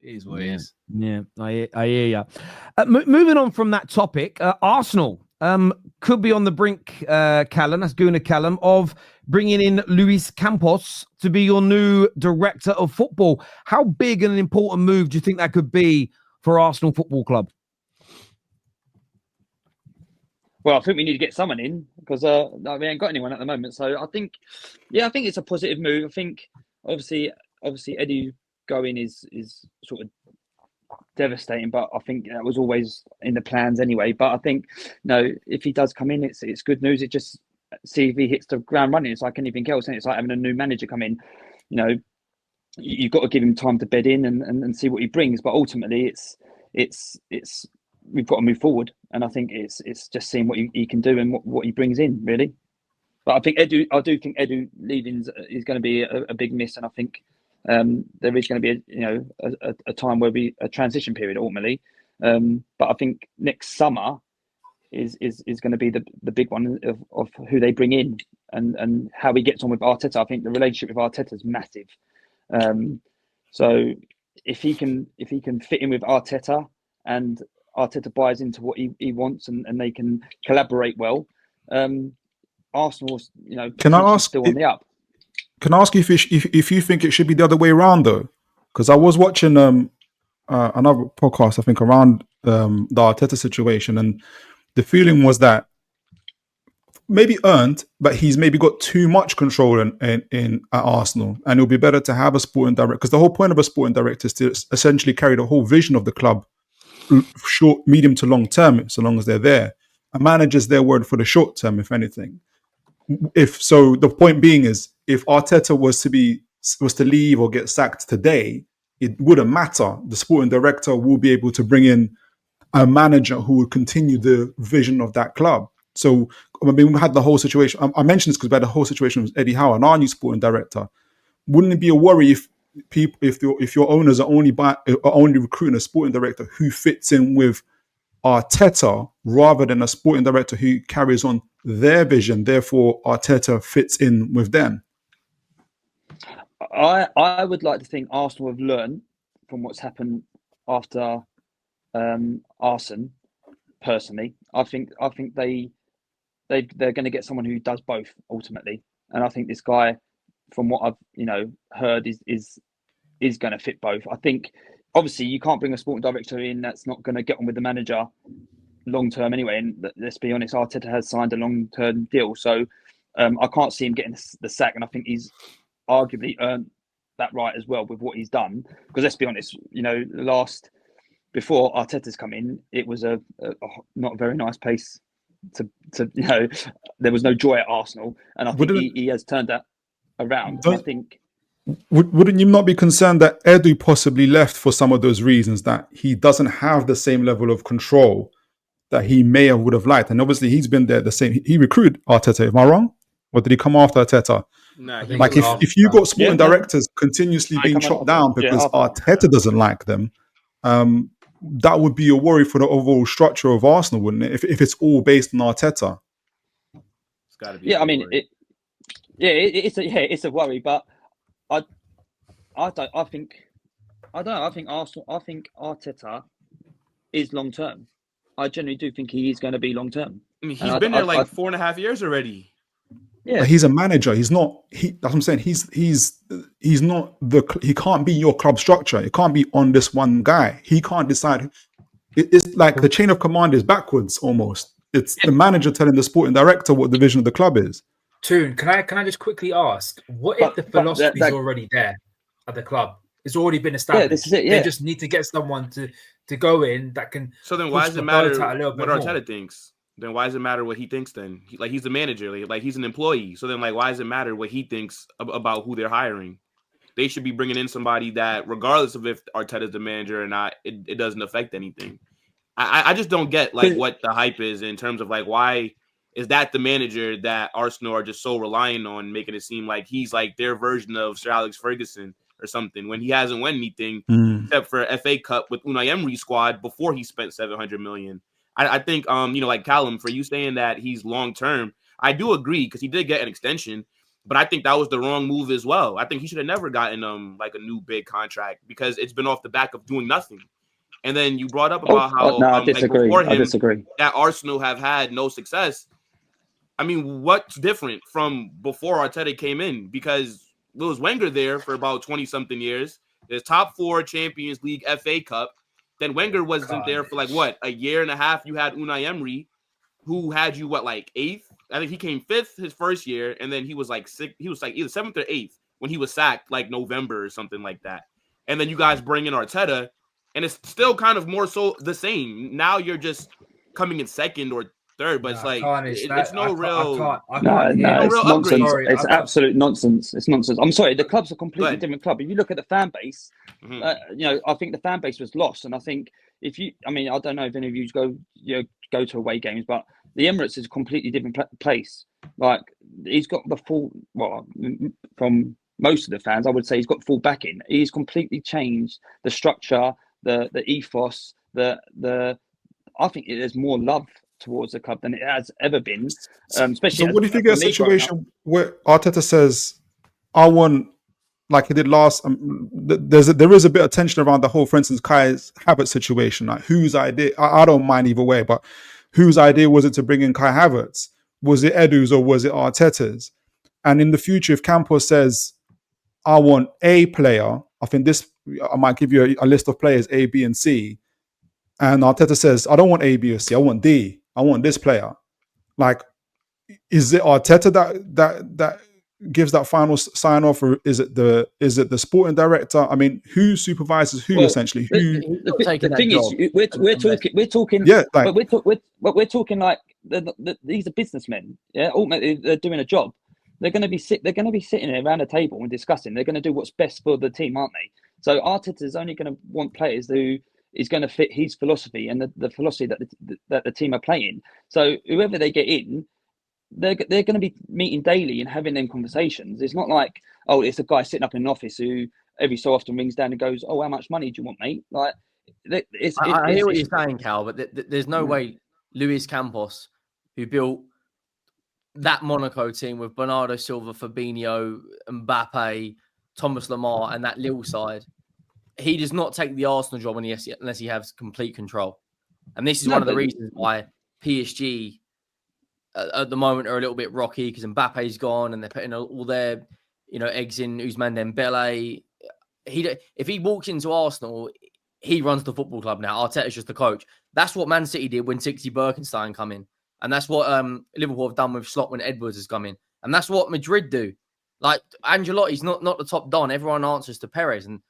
It is what it is. Yeah, I hear you. Moving on from that topic, Arsenal could be on the brink, Callum, that's Gunnar Callum, of bringing in Luis Campos to be your new director of football. How big and an important move do you think that could be for Arsenal Football Club? Well, I think we need to get someone in because we ain't got anyone at the moment. So I think it's a positive move. I think obviously Eddie going is sort of devastating, but I think that was always in the plans anyway. But I think if he does come in, it's good news. It just see if he hits the ground running. It's like anything else, and it's like having a new manager come in. You've got to give him time to bed in and see what he brings. But ultimately, it's we've got to move forward, and I think it's just seeing what he can do and what he brings in, really. But I think I do think Edu leaving is going to be a big miss, and I think there is going to be a time where a transition period ultimately. But I think next summer is going to be the big one of who they bring in and how he gets on with Arteta. I think the relationship with Arteta is massive. So if he can fit in with Arteta and Arteta buys into what he wants and they can collaborate well, Arsenal's can I ask still on the up. Can I ask you if you think it should be the other way around though? Because I was watching another podcast, I think, around the Arteta situation, and the feeling was that maybe earned, but he's maybe got too much control in at Arsenal, and it'll be better to have a sporting director, because the whole point of a sporting director is to essentially carry the whole vision of the club, short, medium to long term, so long as they're there. A manager's their word for the short term, if anything. If so, the point being is, if Arteta was to leave or get sacked today, it wouldn't matter. The sporting director will be able to bring in a manager who would continue the vision of that club. So, I mean, we had the whole situation. I mentioned this because we had the whole situation with Eddie Howe and our new sporting director. Wouldn't it be a worry if your owners are only recruiting a sporting director who fits in with Arteta rather than a sporting director who carries on their vision? Therefore, Arteta fits in with them. I would like to think Arsenal have learned from what's happened after Arsene. Personally, I think they're going to get someone who does both ultimately, and I think this guy, from what I've heard, is going to fit both. I think obviously you can't bring a sporting director in that's not going to get on with the manager long term anyway. And let's be honest, Arteta has signed a long term deal, so I can't see him getting the sack, and I think he's arguably earned that right as well with what he's done. Because let's be honest, before Arteta's come in, it was a not a very nice place to there was no joy at Arsenal, and I think he has turned that around. I think. Wouldn't you not be concerned that Edu possibly left for some of those reasons, that he doesn't have the same level of control that he may have would have liked? And obviously he's been there the same. He recruited Arteta. Am I wrong? Or did he come after Arteta? Nah, like if you got sporting directors continuously being chopped down because Arteta doesn't like them, that would be a worry for the overall structure of Arsenal, wouldn't it? If it's all based on Arteta. It's got to be. Yeah, I mean, it's a worry, but I think Arsenal. I think Arteta is long term. I genuinely do think he is going to be long term. I mean, he's been there 4.5 years already. Yeah, but he's a manager. He's not. That's what I'm saying. He's not he can't be your club structure. It can't be on this one guy. He can't decide. It's like the chain of command is backwards almost. It's the manager telling the sporting director what the vision of the club is. Toon, can I just quickly ask, what if the philosophy is already there at the club? It's already been established. Yeah, this is it. Yeah. They just need to get someone to go in that can. So then, why does it matter what Arteta thinks? Then why does it matter what he thinks then? He's the manager, like he's an employee. So then, why does it matter what he thinks about who they're hiring? They should be bringing in somebody that, regardless of if Arteta's the manager or not, it doesn't affect anything. I just don't get what the hype is in terms of why is that the manager that Arsenal are just so reliant on, making it seem like he's like their version of Sir Alex Ferguson or something, when he hasn't won anything except for FA Cup with Unai Emery's squad before he spent $700 million. I think, like Callum, for you saying that he's long term, I do agree because he did get an extension. But I think that was the wrong move as well. I think he should have never gotten like a new big contract because it's been off the back of doing nothing. And then you brought up about how I disagree. Like before him, I disagree. That Arsenal have had no success. I mean, what's different from before Arteta came in? Because there was Wenger there for about 20-something years. There's top 4 Champions League, FA Cup. Then Wenger wasn't there for like, what, a year and a half? You had Unai Emery, who had you, what, like 8th? I think he came 5th his first year, and then he was like 6th. He was like either 7th or 8th when he was sacked, like November or something like that. And then you guys bring in Arteta, and it's still kind of more so the same. Now you're just coming in 2nd or 3rd, but it's like it's no real. It's nonsense. It's absolute nonsense. It's nonsense. I'm sorry, the club's a completely different club. If you look at the fan base, I think the fan base was lost, and I think I don't know if any of you go to away games, but the Emirates is a completely different place. Like he's got the full, from most of the fans, I would say he's got full backing. He's completely changed the structure, the ethos, I think there's more love towards the club than it has ever been. Especially. So what if you get a situation where Arteta says, "I want," like he did last? There is a bit of tension around the whole, for instance, Kai's Havertz situation. Like whose idea? I don't mind either way, but whose idea was it to bring in Kai Havertz? Was it Edu's or was it Arteta's? And in the future, if Campos says, "I want a player," I think I might give you a list of players A, B, and C. And Arteta says, "I don't want A, B, or C. I want D. I want this player." Like, is it Arteta that gives that final sign off, or is it the sporting director? I mean, who supervises who essentially? The thing is, we're talking. Yeah, but we're talking like these are businessmen. Yeah, ultimately they're doing a job. They're going to be sitting around a table and discussing. They're going to do what's best for the team, aren't they? So Arteta is only going to want players who is going to fit his philosophy and the philosophy that the team are playing. So whoever they get in, they're going to be meeting daily and having them conversations. It's not like, oh, it's a guy sitting up in an office who every so often rings down and goes, "Oh, how much money do you want, mate?" Like, I hear what you're saying, Cal, but there's no way Luis Campos, who built that Monaco team with Bernardo Silva, Fabinho, Mbappe, Thomas Lemar, and that Lille side, he does not take the Arsenal job unless he has complete control. And this is one of the reasons why PSG at the moment are a little bit rocky, because Mbappe's gone and they're putting all their eggs in Ousmane Dembele. If he walks into Arsenal, he runs the football club now. Arteta's just the coach. That's what Man City did when 60 Birkenstein come in. And that's what Liverpool have done with Slot when Edwards has come in. And that's what Madrid do. Like, Ancelotti's not the top don. Everyone answers to Perez. And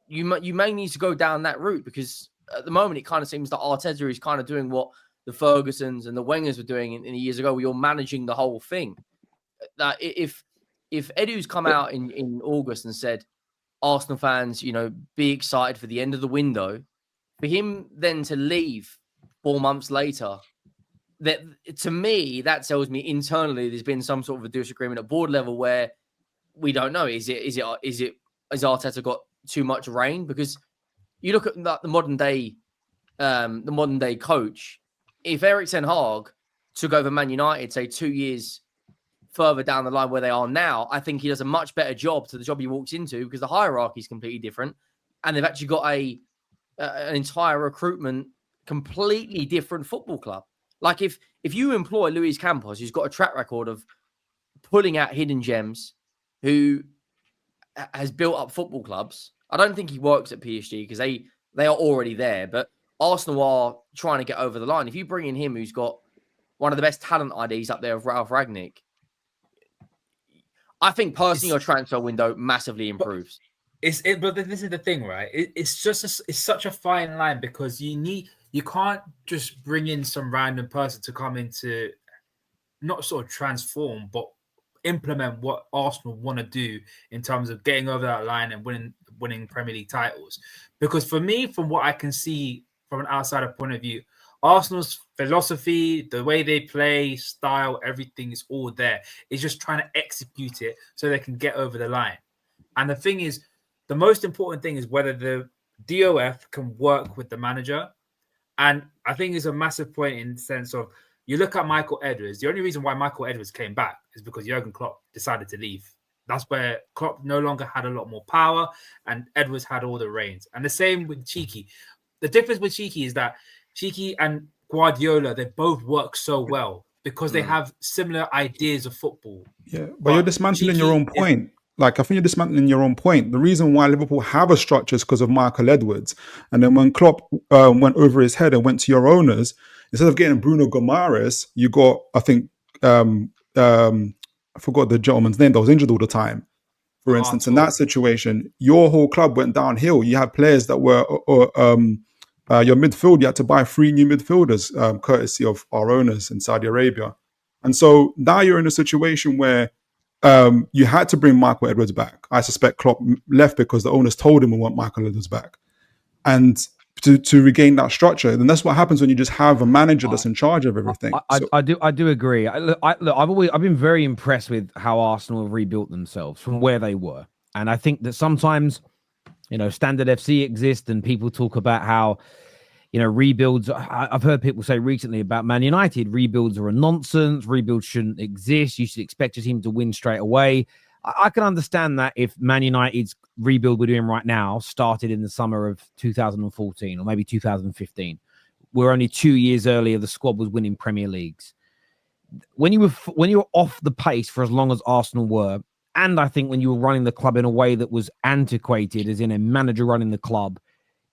you may need to go down that route, because at the moment it kind of seems that Arteta is kind of doing what the Fergusons and the Wengers were doing in the years ago, where you're managing the whole thing. That if Edu's come out in August and said, "Arsenal fans, be excited for the end of the window," for him then to leave 4 months later, that to me, that tells me internally there's been some sort of a disagreement at board level where we don't know. Has Arteta got too much reign? Because you look at the modern day coach. If Erik ten Hag took over Man United, say 2 years further down the line where they are now, I think he does a much better job to the job he walks into, because the hierarchy is completely different, and they've actually got an entire recruitment completely different football club. Like if you employ Luis Campos, who's got a track record of pulling out hidden gems, who has built up football clubs, I don't think he works at PSG because they are already there. But Arsenal are trying to get over the line. If you bring in him, who's got one of the best talent IDs up there of Ralph Rangnick, I think personally your transfer window massively improves. But this is the thing, right? It's such a fine line, because you can't just bring in some random person to come into not sort of transform, but implement what Arsenal want to do in terms of getting over that line and winning Premier League titles. Because for me, from what I can see from an outsider point of view, Arsenal's philosophy, the way they play, style, everything is all there. It's just trying to execute it so they can get over the line. And the thing is, the most important thing is whether the DOF can work with the manager. And I think it's a massive point in the sense of You look at Michael Edwards. The only reason why Michael Edwards came back is because Jurgen Klopp decided to leave. That's where Klopp no longer had a lot more power, and Edwards had all the reins. And the same with Cheeky. The difference with Cheeky is that Cheeky and Guardiola, they both work so well because they have similar ideas of football. Yeah, but you're dismantling your own point. Like, I think you're dismantling your own point. The reason why Liverpool have a structure is because of Michael Edwards. And then when Klopp went over his head and went to your owners, instead of getting Bruno Gomares, you got, I think, I forgot the gentleman's name that was injured all the time. For instance, in that situation, your whole club went downhill. You had players that were, your midfield, you had to buy 3 new midfielders, courtesy of our owners in Saudi Arabia. And so now you're in a situation where you had to bring Michael Edwards back. I suspect Klopp left because the owners told him we want Michael Edwards back. And to regain that structure, and that's what happens when you just have a manager that's in charge of everything. I do agree. I've been very impressed with how Arsenal have rebuilt themselves from where they were, and I think that sometimes, Standard FC exists, and people talk about how, rebuilds. I've heard people say recently about Man United, rebuilds are a nonsense. Rebuilds shouldn't exist. You should expect your team to win straight away. I can understand that if Man United's rebuild we're doing right now started in the summer of 2014 or maybe 2015. We're only 2 years earlier. The squad was winning Premier Leagues. When you were off the pace for as long as Arsenal were, and I think when you were running the club in a way that was antiquated, as in a manager running the club,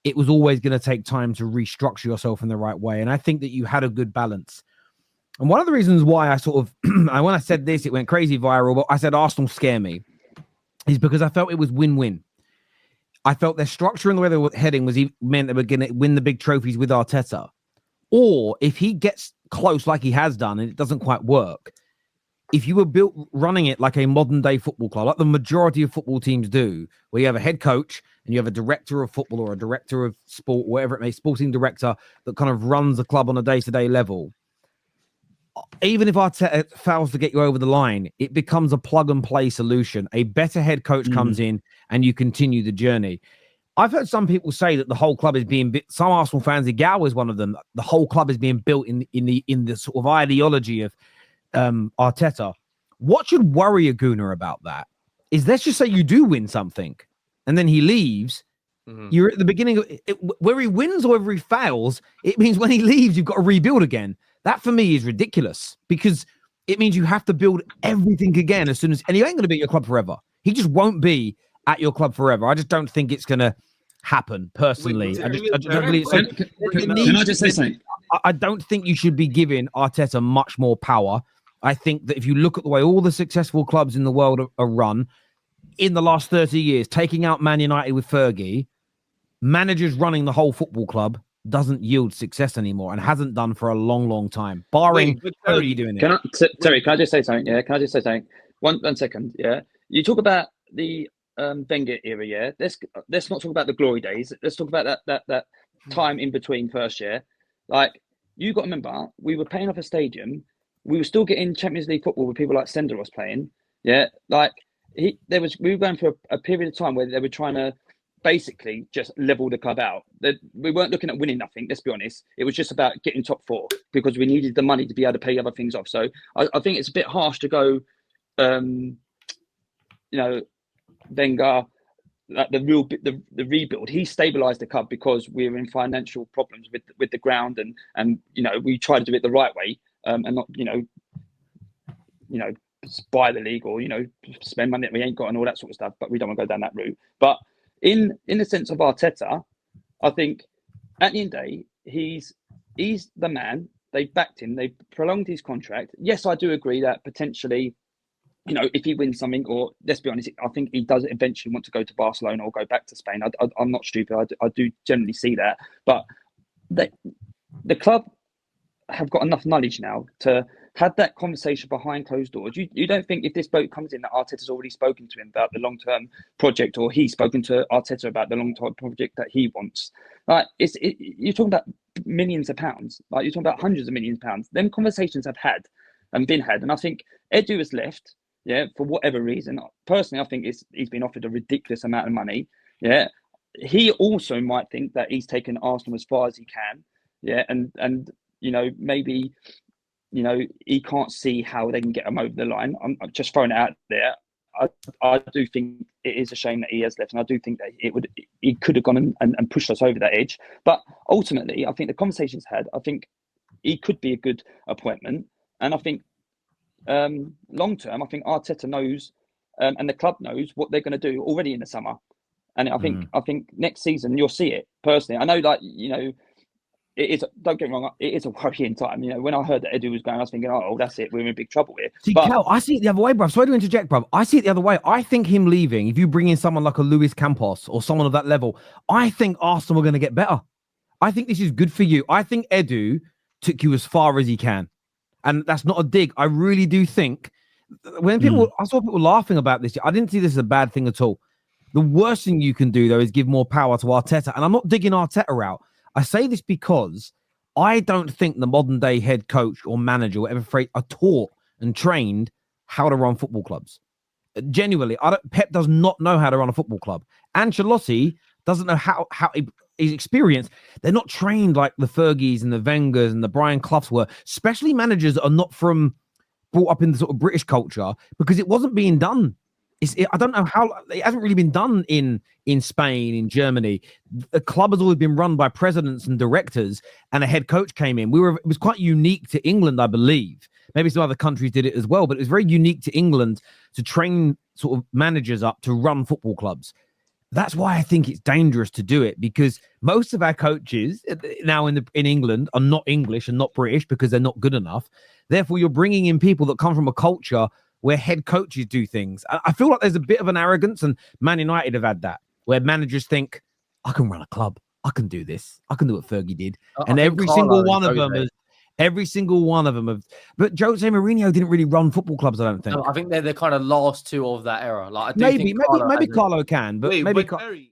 it was always going to take time to restructure yourself in the right way. And I think that you had a good balance. And one of the reasons why I sort of, when I said this, it went crazy viral, but I said Arsenal scare me, is because I felt it was win-win. I felt their structure and the way they were heading meant they were going to win the big trophies with Arteta. Or if he gets close like he has done and it doesn't quite work, if you were running it like a modern-day football club, like the majority of football teams do, where you have a head coach and you have a director of football or a director of sport, whatever it may be, sporting director that kind of runs the club on a day-to-day level, even if Arteta fails to get you over the line, it becomes a plug-and-play solution. A better head coach comes in and you continue the journey. I've heard some people say that the whole club is being built. Some Arsenal fans, Igao is one of them. The whole club is being built in the sort of ideology of Arteta. What should worry a Gooner about that is, let's just say you do win something and then he leaves. You're at the beginning of it, where he wins or whether he fails. It means when he leaves, you've got to rebuild again. That for me is ridiculous, because it means you have to build everything again as soon as, and he ain't going to be at your club forever. He just won't be at your club forever. I just don't think it's going to happen personally. Can I just say something? I don't think you should be giving Arteta much more power. I think that if you look at the way all the successful clubs in the world are run in the last 30 years, taking out Man United with Fergie, managers running the whole football club doesn't yield success anymore and hasn't done for a long, long time, barring Fergie doing it. Terry, can I just say something? Yeah, can I just say something? One second. Yeah, you talk about the Wenger era. Yeah, let's not talk about the glory days. Let's talk about that time in between first year. Like, you got to remember, we were paying off a stadium. We were still getting Champions League football with people like Senderos playing. Yeah, like we were going through a period of time where they were trying to basically just level the club out. We weren't looking at winning nothing, let's be honest. It was just about getting top 4 because we needed the money to be able to pay other things off. So I think it's a bit harsh to go, Wenger, like the rebuild. He stabilised the club because we were in financial problems with the ground, and we tried to do it the right way, and not buy the league or spend money that we ain't got and all that sort of stuff. But we don't want to go down that route. But in the sense of Arteta, I think at the end of the day, he's the man. They backed him. They prolonged his contract. Yes, I do agree that potentially, if he wins something, or let's be honest, I think he does eventually want to go to Barcelona or go back to Spain. I'm not stupid. I do generally see that. But the club have got enough knowledge now to have that conversation behind closed doors. You don't think if this bloke comes in that Arteta's already spoken to him about the long-term project, or he's spoken to Arteta about the long-term project that he wants? Like, you're talking about millions of pounds. Like, you're talking about hundreds of millions of pounds. Them conversations have been had. And I think Edu has left, for whatever reason. Personally, I think he's been offered a ridiculous amount of money. Yeah. He also might think that he's taken Arsenal as far as he can. Yeah. And maybe you know, he can't see how they can get him over the line. I'm just throwing it out there. I do think it is a shame that he has left, and I do think that he could have gone and pushed us over that edge. But ultimately, I think the conversations had, I think he could be a good appointment, and I think long term, I think Arteta knows and the club knows what they're going to do already in the summer. And I think next season you'll see it personally. I know, like, you know, it is. Don't get me wrong, it is a worrying time. You know, when I heard that Edu was going, I was thinking, oh, that's it. We're in big trouble here. See, Cal, I see it the other way, bruv. Sorry to interject, bruv. I see it the other way. I think him leaving, if you bring in someone like a Luis Campos or someone of that level, I think Arsenal are going to get better. I think this is good for you. I think Edu took you as far as he can. And that's not a dig. I really do think when I saw people laughing about this, I didn't see this as a bad thing at all. The worst thing you can do, though, is give more power to Arteta. And I'm not digging Arteta out. I say this because I don't think the modern day head coach or manager, whatever phrase, are taught and trained how to run football clubs. Genuinely, Pep does not know how to run a football club. Ancelotti doesn't know how his experience. They're not trained like the Fergies and the Wengers and the Brian Cloughs were. Especially managers that are not brought up in the sort of British culture, because it wasn't being done. I don't know how it hasn't really been done in Spain, in Germany. The club has always been run by presidents and directors, and a head coach came in. It was quite unique to England, I believe. Maybe some other countries did it as well, but it was very unique to England to train sort of managers up to run football clubs. That's why I think it's dangerous to do it, because most of our coaches now in England are not English and not British because they're not good enough. Therefore, you're bringing in people that come from a culture where head coaches do things. I feel like there's a bit of an arrogance, and Man United have had that, where managers think, I can run a club. I can do this. I can do what Fergie did. And every single one of them have. But Jose Mourinho didn't really run football clubs, I don't think. No, I think they're the kind of last two of that era. Like, maybe Carlo can, but maybe Terry,